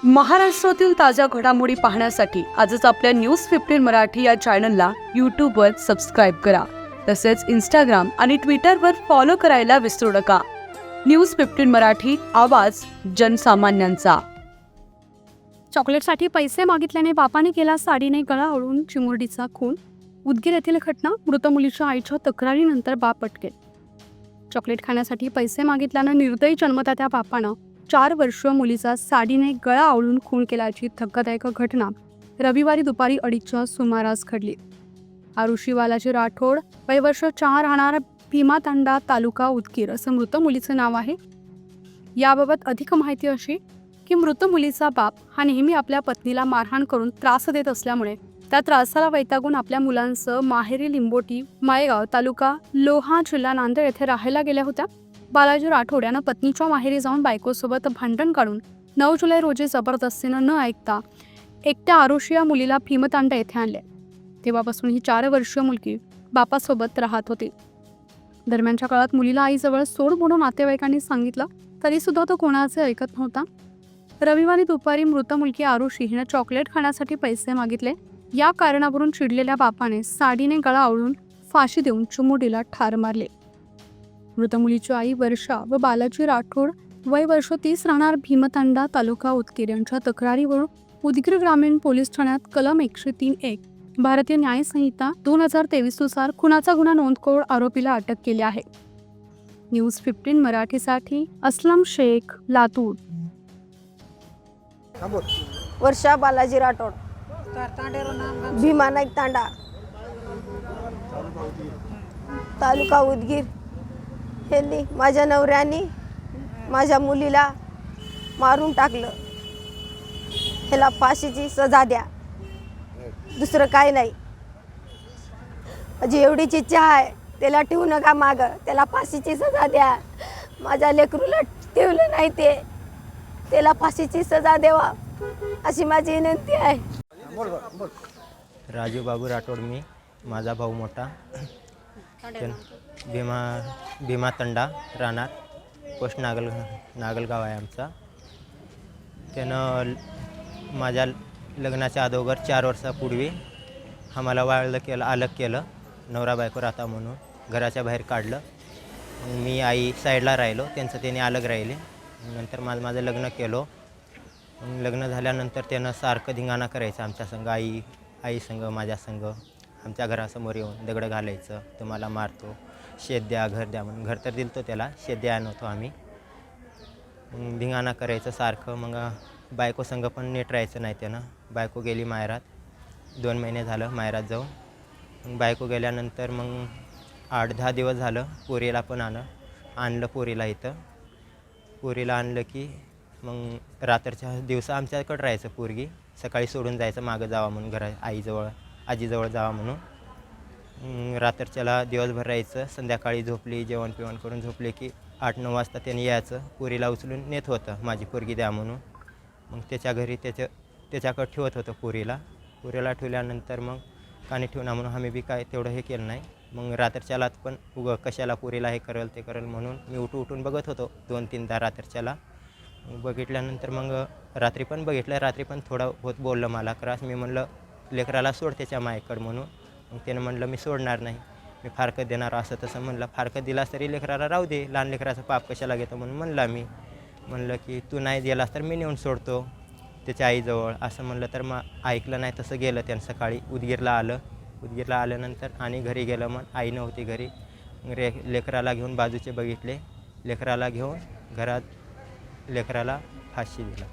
महाराष्ट्रातील ताज्या घडामोडी पाहण्यासाठी आजच आपल्या न्यूज 15 मराठी या चॅनलला यूट्यूबवर सबस्क्राईब करा. तसेच इंस्टाग्राम आणि ट्विटरवर फॉलो करायला विसरू नका. न्यूज 15 मराठी, आवाज जनसामान्यांचा. चॉकलेटसाठी पैसे मागितल्याने बापाने केला साडीने गळा ओढून चिमुरडीचा खून. उदगीर येथील घटना. मृत मुलीच्या आईच्या तक्रारीनंतर बाप अटकेत. चॉकलेट खाण्यासाठी पैसे मागितल्यानं निर्दयी जन्मदात्या बापानं 4 वर्षीय मुलीचा साडीने गळा आवळून खून केल्याची धक्कादायक घटना रविवारी दुपारी 2:30च्या सुमारास घडली. आरुषी बालाजी राठोड, वय वर्ष 4, राहणार भीमातांडा, तालुका उदगीर असं मृत मुलीचं नाव आहे. याबाबत अधिक माहिती अशी की मृत मुलीचा बाप हा नेहमी आपल्या पत्नीला मारहाण करून त्रास देत असल्यामुळे त्या त्रासाला वैतागून आपल्या मुलांसह माहेरी लिंबोटी, माळेगाव, तालुका लोहा, जिल्हा नांदेड येथे राहायला गेल्या होत्या. बालाजी राठोड यानं पत्नीच्या माहेरी जाऊन बायकोसोबत भांडण काढून 9 जुलै रोजी जबरदस्तीनं न ऐकता एकट्या आरुषी या मुलीला भीमतांडा येथे आणले. तेव्हापासून ही 4 वर्षीय मुलगी बापासोबत राहत होती. दरम्यानच्या काळात मुलीला आईजवळ सोड म्हणून नातेवाईकांनी सांगितलं तरी सुद्धा तो कोणाचे ऐकत नव्हता. रविवारी दुपारी मृत मुलगी आरुषी हिनं चॉकलेट खाण्यासाठी पैसे मागितले. या कारणावरून चिडलेल्या बापाने साडीने गळा आवळून फाशी देऊन चिमुरडीला ठार मारले. मृत मुलीची आई वर्षा व बालाजी राठोड, वय वर्ष 30, राहणार भीमतांडा, तालुका उदगीर यांच्या तक्रारीवरून उदगीर ग्रामीण पोलीस ठाण्यात कलम 103(1) भारतीय न्याय संहिता 2023 नुसार खुनाचा गुन्हा नोंद करून आरोपीला अटक केली आहे. न्यूज 15 मराठीसाठी असलम शेख, लातूर. वर्षा बालाजी राठोड, भीमा नाईक तांडा, तालुका उदगीर. यांनी माझ्या नवऱ्याने माझ्या मुलीला मारून टाकलं. ह्याला फाशीची सजा द्या, दुसरं काय नाही. माझी एवढीच इच्छा आहे, त्याला ठेवू नका मागं, त्याला फाशीची सजा द्या. माझ्या लेकरूला ठेवलं नाही, त्याला फाशीची सजा देवा अशी माझी विनंती आहे. राजू बाबू राठोड, मी, माझा भाऊ मोठा, भीमातांडा राहणार, पोस्ट नागलगाव आहे आमचा. त्यानं माझ्या लग्नाच्या अगोदर 4 वर्षापूर्वी आम्हाला अलग केलं. नवरा बायको राहता म्हणून घराच्या बाहेर काढलं. मी आई साईडला राहिलो, त्यांचं त्याने अलग राहिले. नंतर माझं लग्न केलं. लग्न झाल्यानंतर त्यानं सारखं धिंगाणा करायचं आमच्या संग, आई संग, माझ्या संग. आमच्या घरासमोर येऊन दगडं घालायचं, तुम्हाला मारतो, शेत द्या, घर द्या म्हणून. घर तर दिलतो त्याला, शेत द्या नव्हतो आम्ही. धिंगाणा करायचं सारखं. मग बायको संग पण नीट राहायचं नाही त्यानं. बायको गेली माहेरात, 2 महिने झालं माहेरात जाऊन. बायको गेल्यानंतर मग 8-10 दिवस झालं पोरीला पण आणलं पोरीला इथं. पोरीला आणलं की मग रात्रच्या दिवसा आमच्याकडं राहायचं पोरगी. सकाळी सोडून जायचं मागं जावा म्हणून, आजीजवळ जावा म्हणून. रात्रच्याला दिवसभर राहायचं. संध्याकाळी झोपली, जेवण पिवण करून झोपले की 8-9 वाजता त्याने यायचं. पोरीला उचलून नेत होतं, माझी पोरगी द्या म्हणून. मग त्याच्या घरी त्याच्याकडं ठेवत होतं पोरीला ठेवल्यानंतर मग कानी ठेवणार म्हणून आम्ही बी काय तेवढं हे केलं नाही. मग रात्रच्याला पण कशाला पोरीला हे करेल ते करेल म्हणून मी उठून बघत होतो 2-3दा रात्रच्याला. बघितल्यानंतर मग रात्री पण बघितलं. रात्री पण थोडा बहुत बोललं मला त्रास. मी म्हणलं लेकराला सोड त्याच्या मायकडं म्हणून. मग त्यानं म्हणलं मी सोडणार नाही, मी फारकत देणार असं तसं. म्हणलं फारकत दिलास तरी लेकराला राहू दे, लहान लेकराचं पाप कशाला घेतो म्हणून म्हणलं की तू नाही दिलास तर मी नेऊन सोडतो त्याच्या आईजवळ असं म्हणलं. तर मग ऐकलं नाही. तसं गेलं त्यानं. सकाळी उदगीरला आल्यानंतर आणि घरी गेलं. मग आई नव्हती घरी. लेकराला घेऊन बाजूचे बघितले. लेकराला घेऊन घरात लेकराला फाशी दिला.